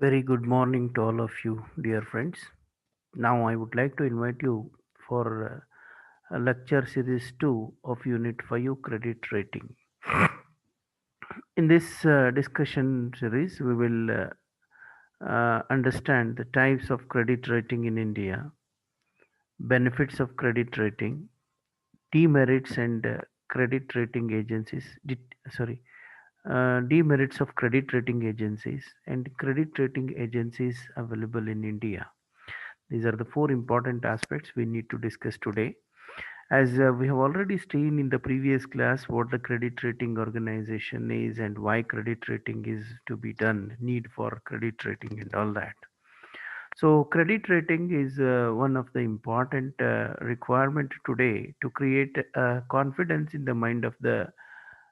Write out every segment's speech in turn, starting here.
Very good morning to all of you, dear friends. Now, I would like to invite you for a lecture series 2 of Unit 5 Credit Rating. In this discussion series, we will understand the types of credit rating in India, benefits of credit rating, demerits and credit rating agencies. Demerits of credit rating agencies and credit rating agencies available in India. These are the four important aspects we need to discuss today. As we have already seen in the previous class what the credit rating organization is and why credit rating is to be done, need for credit rating and all that. So credit rating is one of the important requirement today to create confidence in the mind of the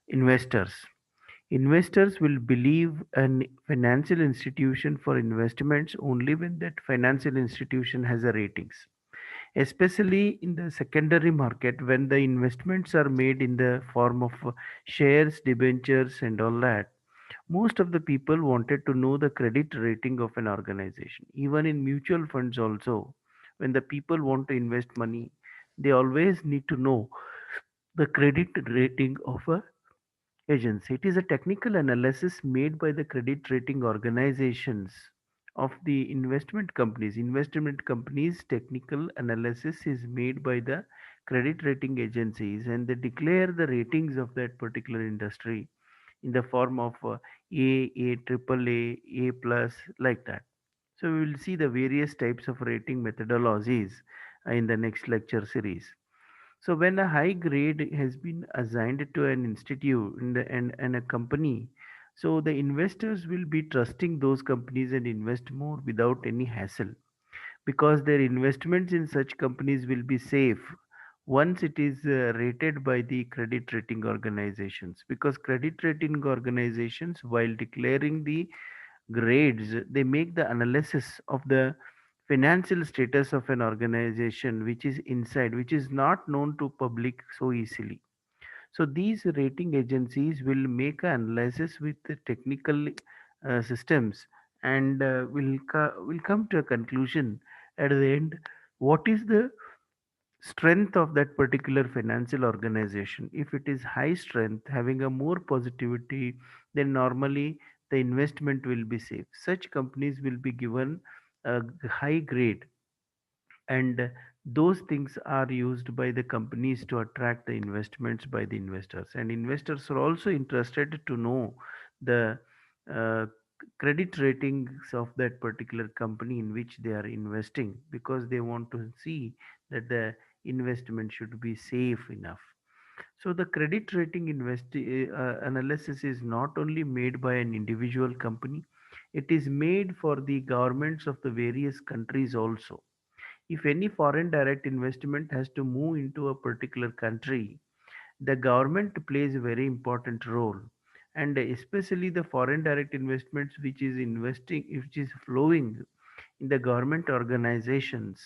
investors. Investors will believe an financial institution for investments only when that financial institution has a ratings, especially in the secondary market when the investments are made in the form of shares, debentures and all that. Most of the people wanted to know the credit rating of an organization. Even in mutual funds also, when the people want to invest money, they always need to know the credit rating of a agency. It is a technical analysis made by the credit rating organizations of the investment companies. Investment companies' technical analysis is made by the credit rating agencies and they declare the ratings of that particular industry in the form of A, triple A plus, like that. So we will see the various types of rating methodologies in the next lecture series. So when a high grade has been assigned to an institute and a company, so the investors will be trusting those companies and invest more without any hassle because their investments in such companies will be safe once it is rated by the credit rating organizations, because credit rating organizations while declaring the grades they make the analysis of the financial status of an organization which is inside, which is not known to public so easily. So these rating agencies will make an analysis with the technical systems and will come to a conclusion at the end what is the strength of that particular financial organization. If it is high strength, having a more positivity, then normally the investment will be safe. Such companies will be given a high grade, and those things are used by the companies to attract the investments by the investors, and investors are also interested to know the uh, credit ratings of that particular company in which they are investing, because they want to see that the investment should be safe enough. So the credit rating analysis is not only made by an individual company, it is made for the governments of the various countries also. If any foreign direct investment has to move into a particular country, the government plays a very important role. And especially the foreign direct investments which is flowing in the government organizations.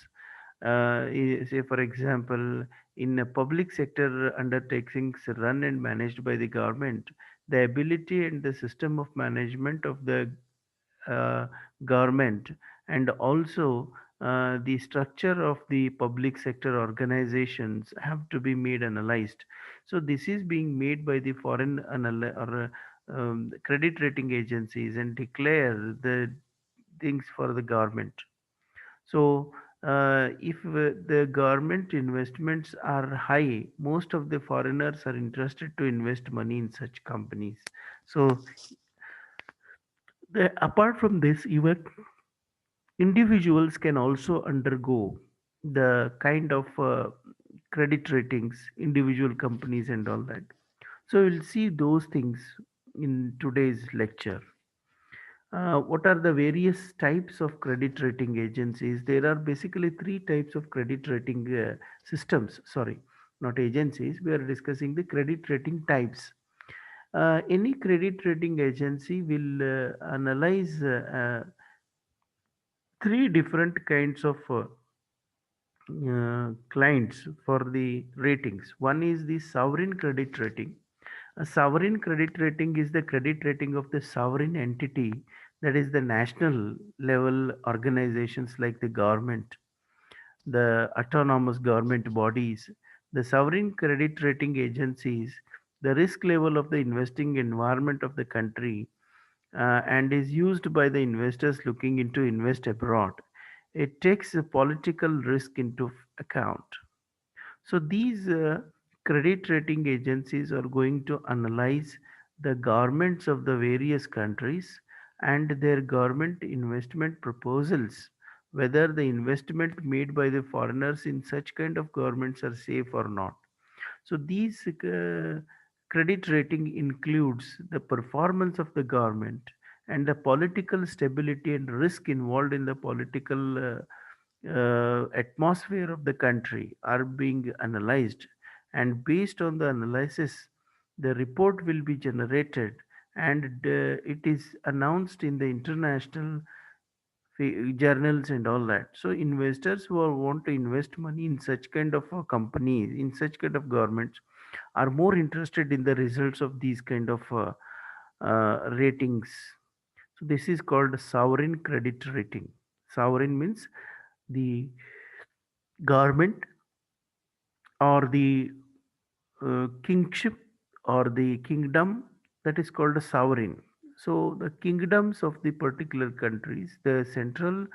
Say, for example, in a public sector undertakings run and managed by the government, the ability and the system of management of the uh, government, and also the structure of the public sector organizations have to be made analyzed. So this is being made by the credit rating agencies and declare the things for the government. So if the government investments are high, most of the foreigners are interested to invest money in such companies. So apart from this, even individuals can also undergo the kind of credit ratings, individual companies and all that. So we'll see those things in today's lecture. What are the various types of credit rating agencies? There are basically three types of credit rating systems. Sorry, not agencies. We are discussing the credit rating types. Any credit rating agency will analyze three different kinds of clients for the ratings. One is the sovereign credit rating. A sovereign credit rating is the credit rating of the sovereign entity that is the national level organizations like the government, the autonomous government bodies, the sovereign credit rating agencies, the risk level of the investing environment of the country, and is used by the investors looking into invest abroad. It takes a political risk into account. So these credit rating agencies are going to analyze the governments of the various countries and their government investment proposals, whether the investment made by the foreigners in such kind of governments are safe or not. So these credit rating includes the performance of the government and the political stability and risk involved in the political atmosphere of the country are being analyzed, and based on the analysis the report will be generated, and it is announced in the international journals and all that. So investors who want to invest money in such kind of companies, in such kind of governments, are more interested in the results of these kind of ratings. So this is called sovereign credit rating. Sovereign means the government or the kingship or the kingdom, that is called a sovereign. So the kingdoms of the particular countries, the central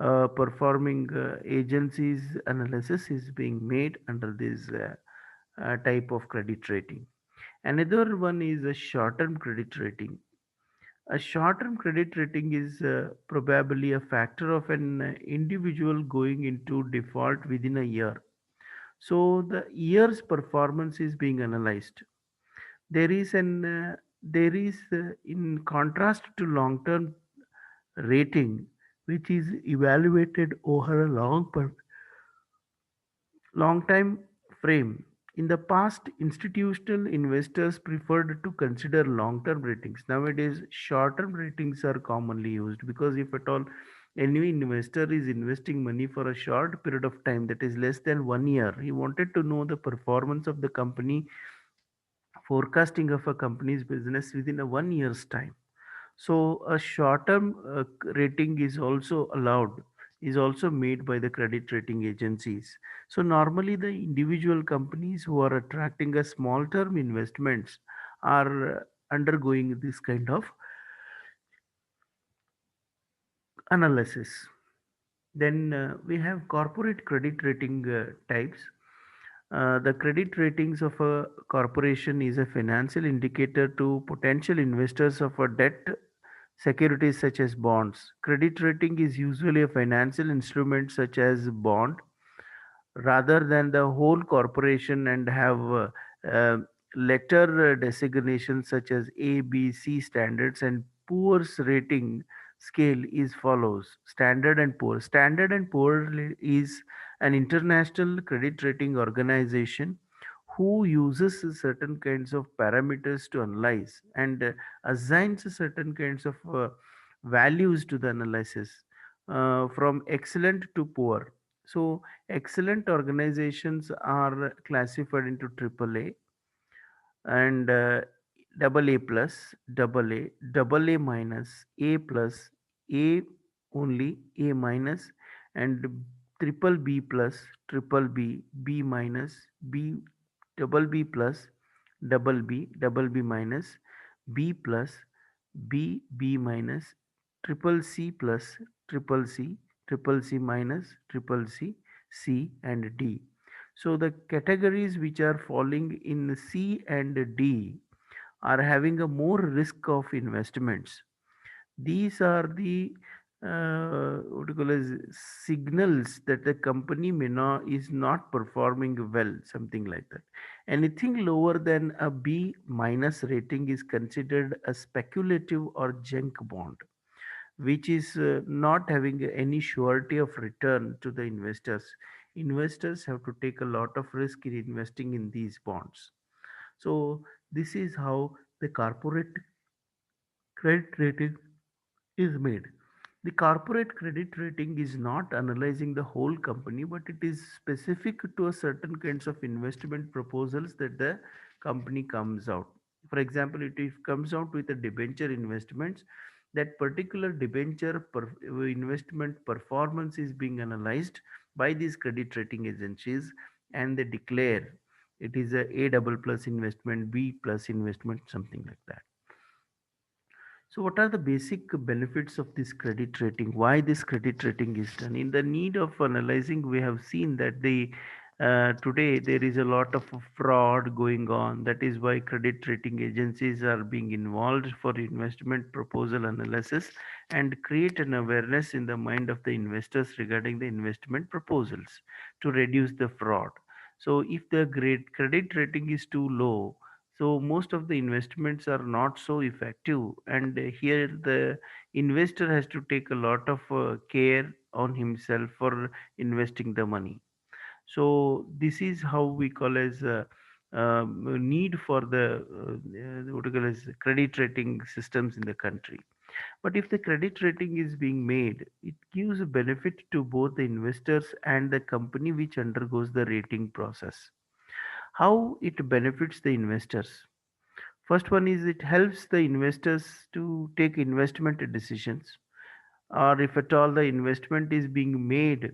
performing agencies analysis is being made under this type of credit rating. Another one is a short-term credit rating. A short-term credit rating is probably a factor of an individual going into default within a year. So the year's performance is being analyzed. There is in contrast to long-term rating, which is evaluated over a long time frame. In the past, institutional investors preferred to consider long-term ratings. Nowadays, short-term ratings are commonly used because if at all any investor is investing money for a short period of time, that is less than 1 year, he wanted to know the performance of the company, forecasting of a company's business within a 1 year's time. So a short-term rating is also allowed, is also made by the credit rating agencies. So normally the individual companies who are attracting a small-term investments are undergoing this kind of analysis. Then we have corporate credit rating types. The credit ratings of a corporation is a financial indicator to potential investors of a debt securities such as bonds. Credit rating is usually a financial instrument such as bond rather than the whole corporation, and have letter designations such as A, B, C standards, and Poor's rating scale is follows. Standard and Poor. Standard and Poor is an international credit rating organization who uses certain kinds of parameters to analyze and assigns certain kinds of values to the analysis, from excellent to poor. So excellent organizations are classified into AAA and double A plus, double A minus, A plus, A only, A minus, and triple B plus, triple B, B minus, B, double B plus, double B minus, B plus, B minus, triple C plus, triple C, triple C minus, triple C, C and D. So the categories which are falling in C and D are having a more risk of investments. These are the what you call as signals that the company may not is not performing well, something like that. Anything lower than a B minus rating is considered a speculative or junk bond, which is not having any surety of return to the investors. Investors have to take a lot of risk in investing in these bonds. So this is how the corporate credit rating is made. The corporate credit rating is not analyzing the whole company, but it is specific to a certain kinds of investment proposals that the company comes out. For example, it comes out with a debenture investments, that particular investment performance is being analyzed by these credit rating agencies, and they declare it is a double plus investment, B plus investment, something like that. So, what are the basic benefits of this credit rating? Why this credit rating is done? In the need of analyzing, we have seen that today there is a lot of fraud going on. That is why credit rating agencies are being involved for investment proposal analysis and create an awareness in the mind of the investors regarding the investment proposals to reduce the fraud. So, if the great credit rating is too low, so most of the investments are not so effective, and here the investor has to take a lot of care on himself for investing the money. So this is how we call as need for the what we call as credit rating systems in the country. But if the credit rating is being made, it gives a benefit to both the investors and the company which undergoes the rating process. How it benefits the investors? First one is it helps the investors to take investment decisions, or if at all the investment is being made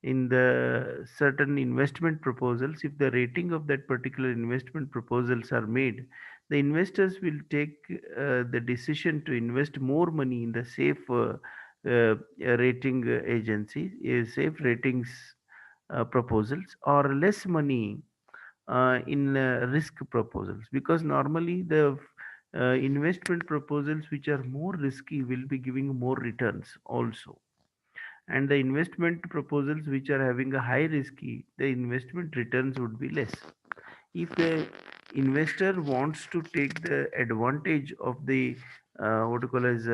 in the certain investment proposals, if the rating of that particular investment proposals are made, the investors will take the decision to invest more money in the safe rating agency, safe ratings proposals, or less money in risk proposals, because normally the investment proposals which are more risky will be giving more returns also, and the investment proposals which are having a high risky, the investment returns would be less. If the investor wants to take the advantage of the what you call as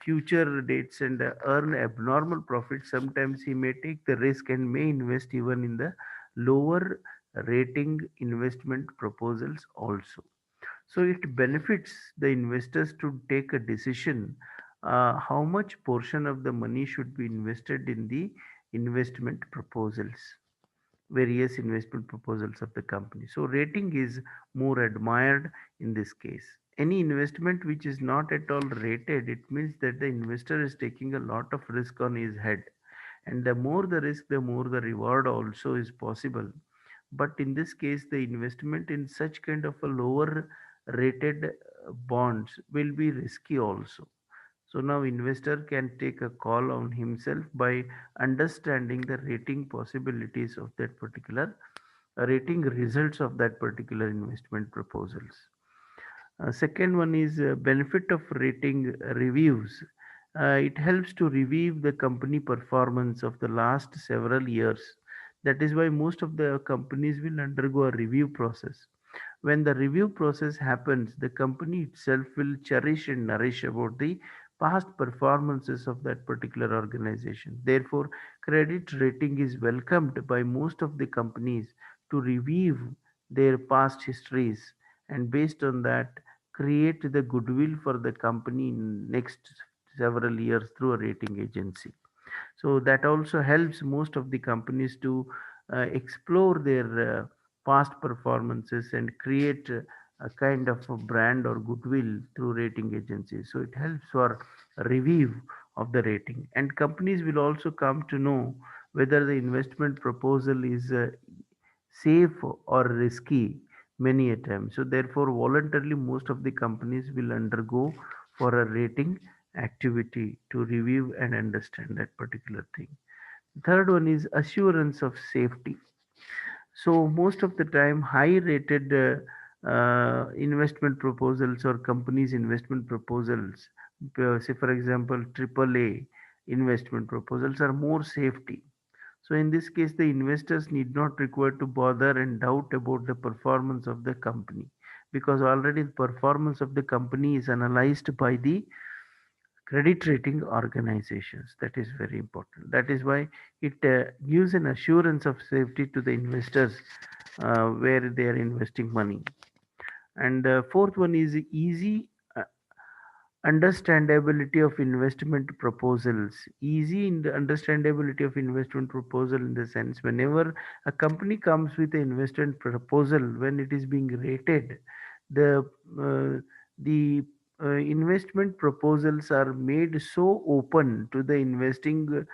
future dates and earn abnormal profit, sometimes he may take the risk and may invest even in the lower rating investment proposals also. So it benefits the investors to take a decision how much portion of the money should be invested in the investment proposals, various investment proposals of the company. So rating is more admired in this case. Any investment which is not at all rated, it means that the investor is taking a lot of risk on his head. And the more the risk, the more the reward also is possible. But in this case, the investment in such kind of a lower rated bonds will be risky also. So now investor can take a call on himself by understanding the rating possibilities of that particular rating results of that particular investment proposals. Second one is benefit of rating reviews. It helps to review the company performance of the last several years. That is why most of the companies will undergo a review process. When the review process happens, the company itself will cherish and nourish about the past performances of that particular organization. Therefore, credit rating is welcomed by most of the companies to review their past histories, and based on that create the goodwill for the company in next several years through a rating agency. So that also helps most of the companies to explore their past performances and create a kind of a brand or goodwill through rating agencies. So it helps for review of the rating, and companies will also come to know whether the investment proposal is safe or risky many a time. So therefore, voluntarily, most of the companies will undergo for a rating activity to review and understand that particular thing. Third one is assurance of safety. So most of the time, high rated investment proposals or companies investment proposals, say for example AAA investment proposals, are more safety. So in this case, the investors need not require to bother and doubt about the performance of the company, because already the performance of the company is analyzed by the credit rating organizations. That is very important. That is why it gives an assurance of safety to the investors where they are investing money. And fourth one is easy understandability of investment proposals. Easy in the understandability of investment proposal, in the sense whenever a company comes with an investment proposal, when it is being rated, the the investment proposals are made so open to the investing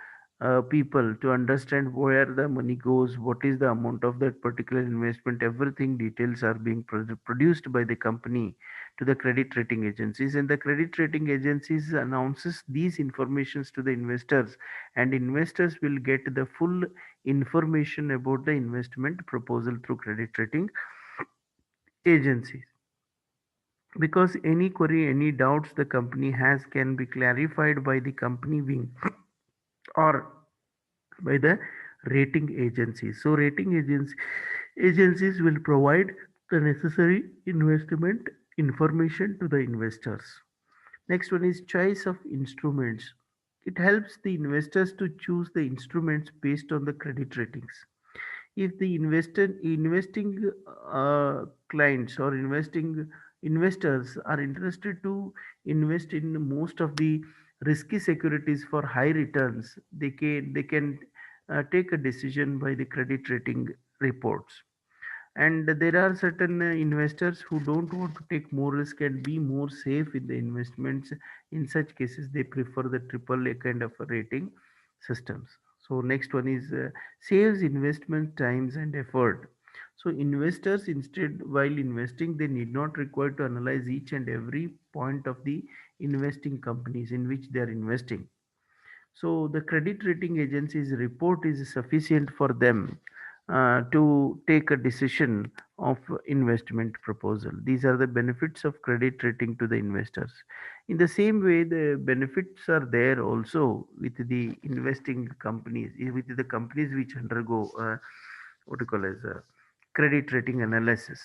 people to understand where the money goes, what is the amount of that particular investment, everything details are being produced by the company to the credit rating agencies, and the credit rating agencies announces these informations to the investors, and investors will get the full information about the investment proposal through credit rating agencies, because any query, any doubts the company has can be clarified by the company wing or by the rating agencies. So agencies will provide the necessary investment information to the investors. Next one is choice of instruments. It helps the investors to choose the instruments based on the credit ratings. If the investing clients or investing investors are interested to invest in most of the risky securities for high returns, they can take a decision by the credit rating reports. And there are certain investors who don't want to take more risk and be more safe in the investments. In such cases they prefer the triple A kind of a rating systems. So next one is saves investment times and effort. So investors, instead, while investing, they need not require to analyze each and every point of the investing companies in which they are investing. So the credit rating agency's report is sufficient for them to take a decision of investment proposal. These are the benefits of credit rating to the investors. In the same way, the benefits are there also with the investing companies, with the companies which undergo what you call as credit rating analysis.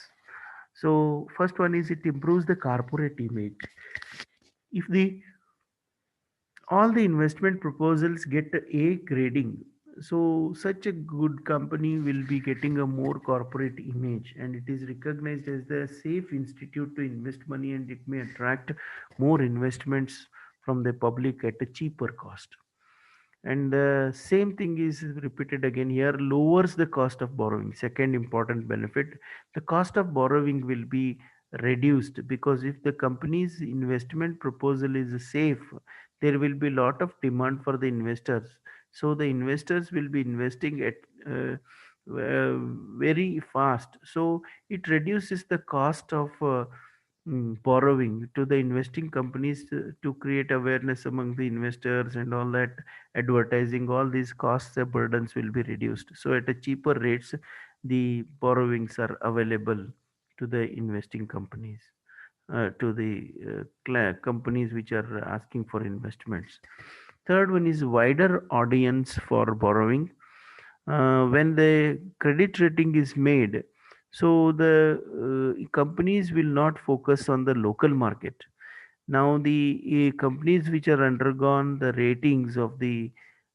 So first one is it improves the corporate image. If the all the investment proposals get A grading, so such a good company will be getting a more corporate image, and it is recognized as the safe institute to invest money, and it may attract more investments from the public at a cheaper cost. And the same thing is repeated again here, lowers the cost of borrowing. Second important benefit, the cost of borrowing will be reduced, because if the company's investment proposal is safe, there will be a lot of demand for the investors. So the investors will be investing at very fast. So it reduces the cost of borrowing to the investing companies to create awareness among the investors and all that. Advertising, all these costs and burdens will be reduced, so at a cheaper rates the borrowings are available to the investing companies, to the companies which are asking for investments. Third one is wider audience for borrowing. When the credit rating is made, so the companies will not focus on the local market. Now the companies which are undergone the ratings of the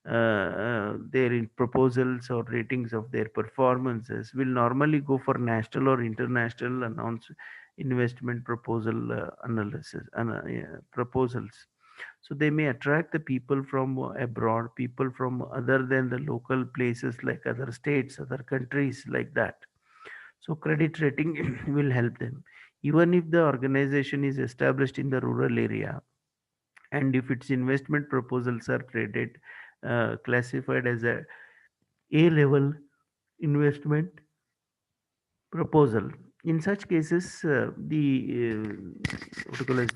their proposals or ratings of their performances will normally go for national or international announce investment proposal analysis and proposals. So they may attract the people from abroad, people from other than the local places like other states, other countries like that. So credit rating will help them. Even if the organization is established in the rural area, and if its investment proposals are traded, classified as A level investment proposal. In such cases, the what you call as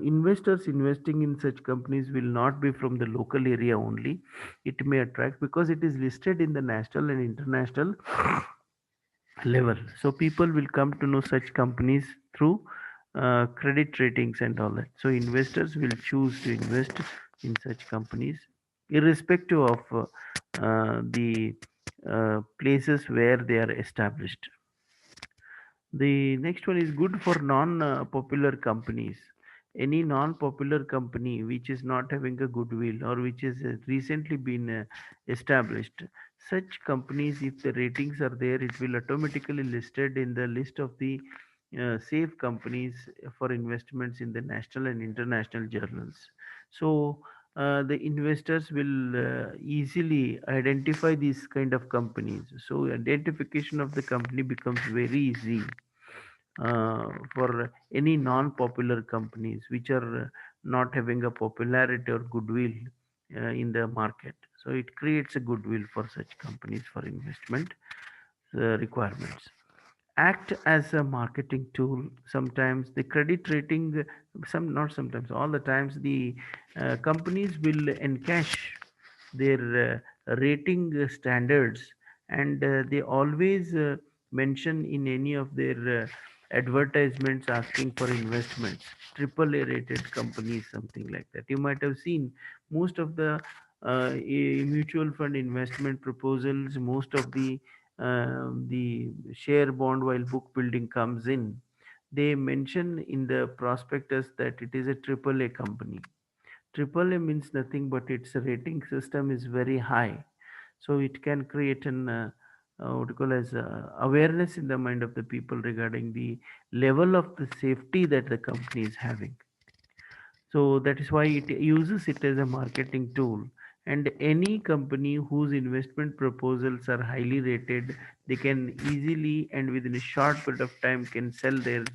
investors investing in such companies will not be from the local area only. It may attract because it is listed in the national and international level. So people will come to know such companies through credit ratings and all that. So investors will choose to invest in such companies, irrespective of the places where they are established. The next one is good for non-popular companies. Any non-popular company which is not having a goodwill or which has recently been established, such companies, if the ratings are there, it will automatically listed in the list of the safe companies for investments in the national and international journals. So the investors will easily identify these kind of companies. So identification of the company becomes very easy for any non-popular companies which are not having a popularity or goodwill in the market. So it creates a goodwill for such companies for investment requirements. Act as a marketing tool. Sometimes the credit rating, some not sometimes, all the times the companies will encash their rating standards, and they always mention in any of their advertisements asking for investments, triple A rated companies, something like that. You might have seen most of the mutual fund investment proposals, most of the share bond while book building comes in, they mention in the prospectus that it is a triple A company. Triple A means nothing but its rating system is very high, so it can create an what you call as awareness in the mind of the people regarding the level of the safety that the company is having. So that is why it uses it as a marketing tool. And any company whose investment proposals are highly rated, they can easily and within a short period of time can sell their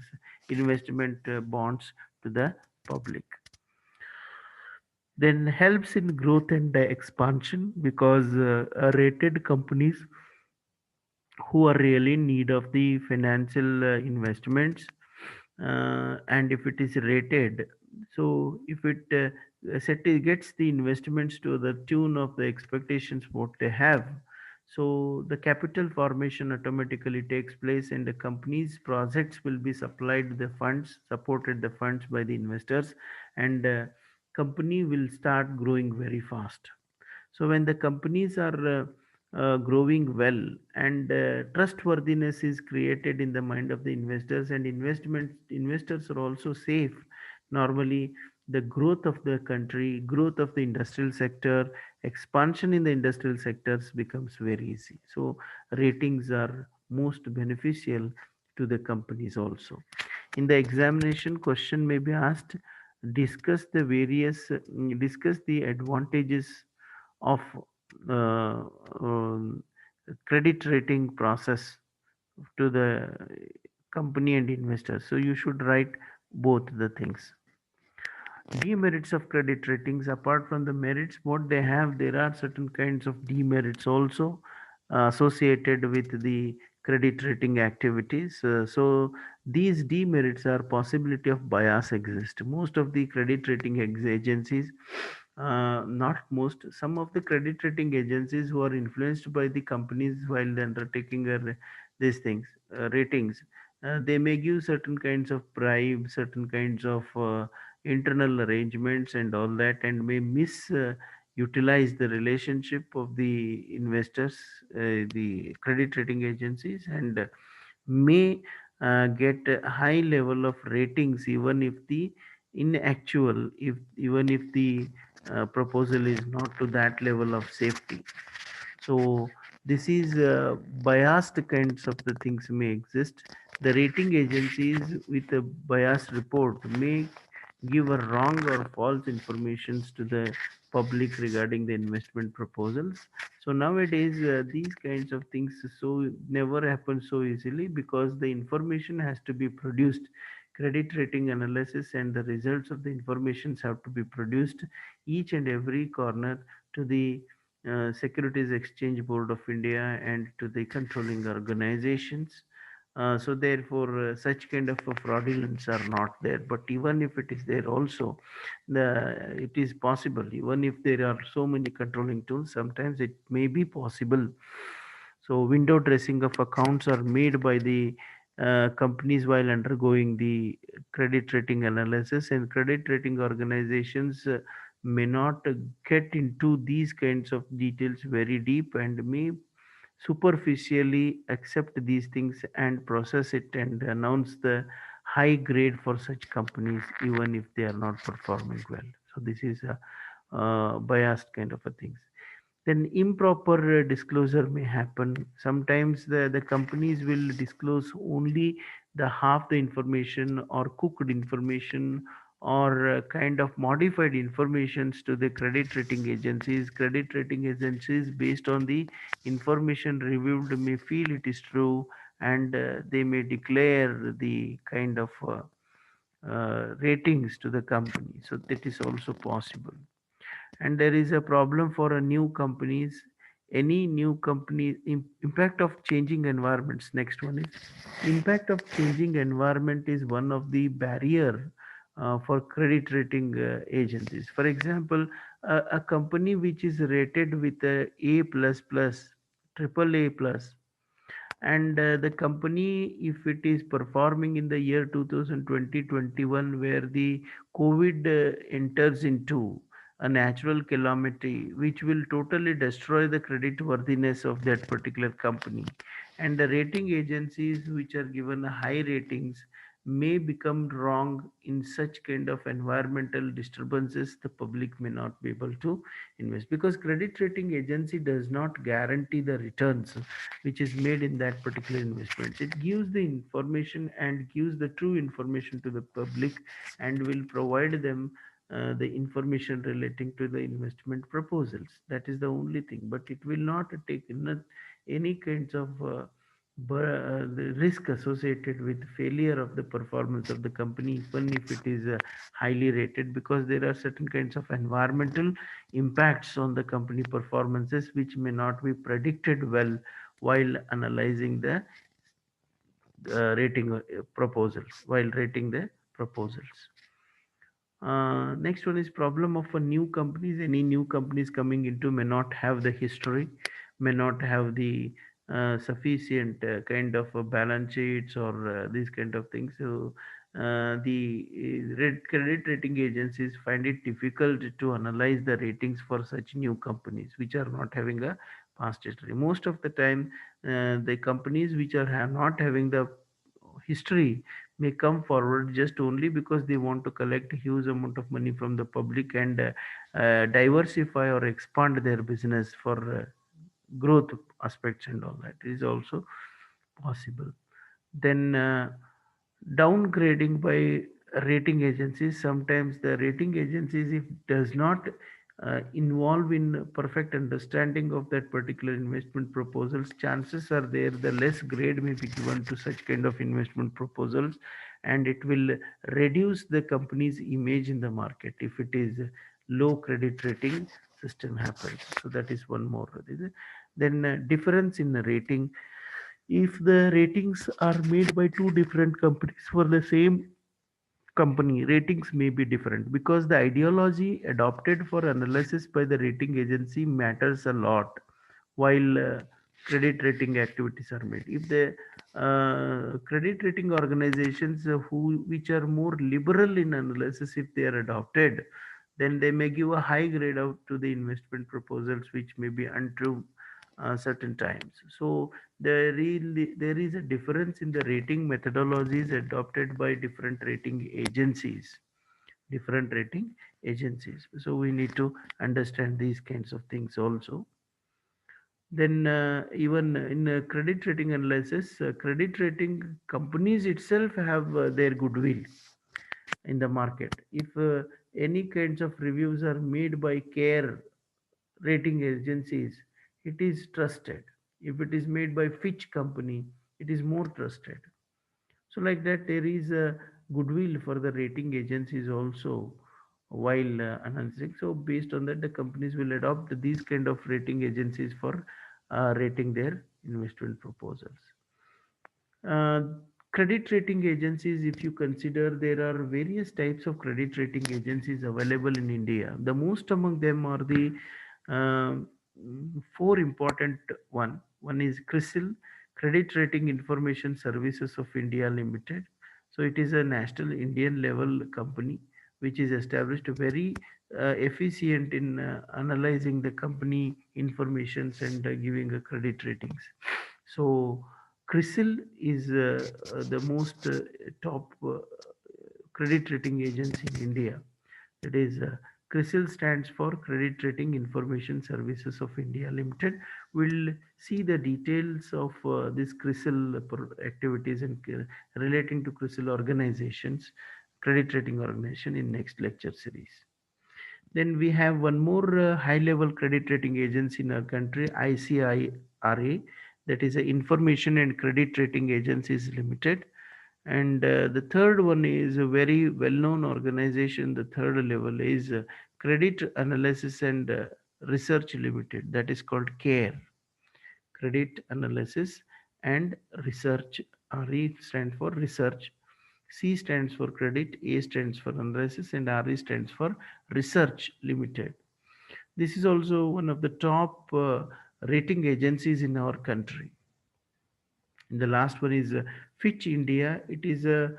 investment bonds to the public. Then helps in growth and expansion, because rated companies who are really in need of the financial investments, and if it is rated, so if it gets the investments to the tune of the expectations what they have, so the capital formation automatically takes place and the company's projects will be supplied the funds, supported the funds by the investors, and company will start growing very fast. So when the companies are growing well, and trustworthiness is created in the mind of the investors, and investors are also safe, normally the growth of the country, growth of the industrial sector, expansion in the industrial sectors becomes very easy. So ratings are most beneficial to the companies also. In the examination, question may be asked, discuss the advantages of uh, um, credit rating process to the company and investors. So you should write both the things. Demerits of credit ratings, apart from the merits what they have, there are certain kinds of demerits also associated with the credit rating activities. So these demerits are possibility of bias exist. Most of the credit rating agencies, not most, some of the credit rating agencies who are influenced by the companies while undertaking these things, ratings, they may give certain kinds of bribe, certain kinds of internal arrangements and all that, and may miss utilize the relationship of the investors, the credit rating agencies, and may get a high level of ratings even if the in actual, if even if the proposal is not to that level of safety. So this is biased kinds of the things may exist. The rating agencies with a biased report may give a wrong or false informations to the public regarding the investment proposals. So nowadays these kinds of things so never happen so easily, because the information has to be produced. Credit rating analysis and the results of the informations have to be produced each and every corner to the Securities Exchange Board of India and to the controlling organizations. So therefore, such kind of fraudulence are not there. But even if it is there, also, it is possible. Even if there are so many controlling tools, sometimes it may be possible. So window dressing of accounts are made by the companies while undergoing the credit rating analysis, and credit rating organizations may not get into these kinds of details very deep, and may superficially accept these things and process it and announce the high grade for such companies even if they are not performing well. So this is a biased kind of a things. Then improper disclosure may happen. Sometimes the companies will disclose only the half the information or cooked information, or kind of modified informations to the credit rating agencies. Credit rating agencies, based on the information reviewed, may feel it is true, and they may declare the kind of ratings to the company. So that is also possible. And there is a problem for a new companies, any new company, impact of changing environments. Next one is impact of changing environment is one of the barrier for credit rating agencies. For example, a company which is rated with a plus plus, triple A plus, and the company, if it is performing in the year 2020-21, where the COVID enters into a natural calamity which will totally destroy the credit worthiness of that particular company, and the rating agencies which are given high ratings may become wrong in such kind of environmental disturbances, the public may not be able to invest, because credit rating agency does not guarantee the returns which is made in that particular investment. It gives the information and gives the true information to the public, and will provide them the information relating to the investment proposals. That is the only thing, but it will not take any kinds of the risk associated with failure of the performance of the company, even if it is highly rated, because there are certain kinds of environmental impacts on the company performances which may not be predicted well while analyzing the rating proposals, while rating the proposals. Next one is problem of a new companies. Any new companies coming into may not have the history, may not have the sufficient kind of balance sheets or these kind of things. So the credit rating agencies find it difficult to analyze the ratings for such new companies which are not having a past history. Most of the time, the companies which are not having the history may come forward just only because they want to collect a huge amount of money from the public, and diversify or expand their business for growth aspects, and all that is also possible. Then downgrading by rating agencies. Sometimes the rating agencies, if does not involve in perfect understanding of that particular investment proposals, chances are there the less grade may be given to such kind of investment proposals, and it will reduce the company's image in the market if it is low credit rating system happens. So that is one more. Then difference in the rating. If the ratings are made by two different companies for the same company, ratings may be different, because the ideology adopted for analysis by the rating agency matters a lot while credit rating activities are made. If the credit rating organizations who which are more liberal in analysis, if they are adopted, then they may give a high grade out to the investment proposals which may be untrue certain times. So there is a difference in the rating methodologies adopted by different rating agencies, different rating agencies. So we need to understand these kinds of things also. Then even in credit rating analysis, credit rating companies itself have their goodwill in the market. If any kinds of reviews are made by care rating agencies, it is trusted. If it is made by Fitch company, it is more trusted. So like that, there is a goodwill for the rating agencies also while announcing. So based on that, the companies will adopt these kind of rating agencies for rating their investment proposals. Uh, Credit rating agencies, if you consider, there are various types of credit rating agencies available in India. The most among them are the four important one. One is CRISIL, Credit Rating Information Services of India Limited. So it is a national Indian level company which is established very efficient in analyzing the company informations and giving a credit ratings. So CRISIL is the most top credit rating agency in India. That is, CRISIL stands for Credit Rating Information Services of India Limited. We'll see the details of this CRISIL activities and relating to CRISIL organizations, credit rating organization, in next lecture series. Then we have one more high level credit rating agency in our country, ICIRA, that is Information and Credit Rating Agencies Limited. And the third one is a very well-known organization. The third level is Credit Analysis and Research Limited, that is called CARE. Credit Analysis and Research. RE stands for research, C stands for credit, A stands for analysis, and RE stands for research limited. This is also one of the top rating agencies in our country. And the last one is Fitch India. It is a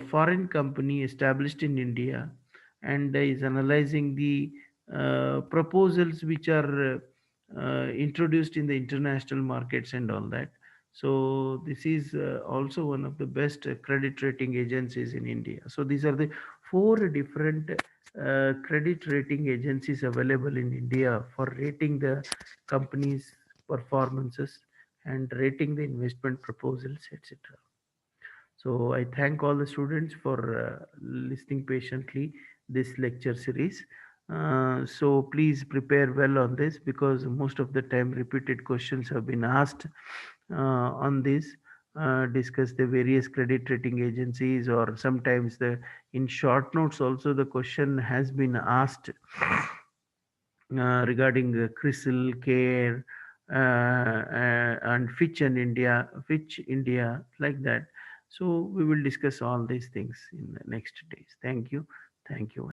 foreign company established in India and is analyzing the proposals which are introduced in the international markets and all that. So this is also one of the best credit rating agencies in India. So these are the four different credit rating agencies available in India for rating the companies' performances and rating the investment proposals, etc. So I thank all the students for listening patiently this lecture series. So please prepare well on this, because most of the time repeated questions have been asked on this. Discuss the various credit rating agencies, or sometimes the in short notes also the question has been asked regarding CRISIL, CARE, and Fitch India, like that. So we will discuss all these things in the next days. Thank you. Thank you.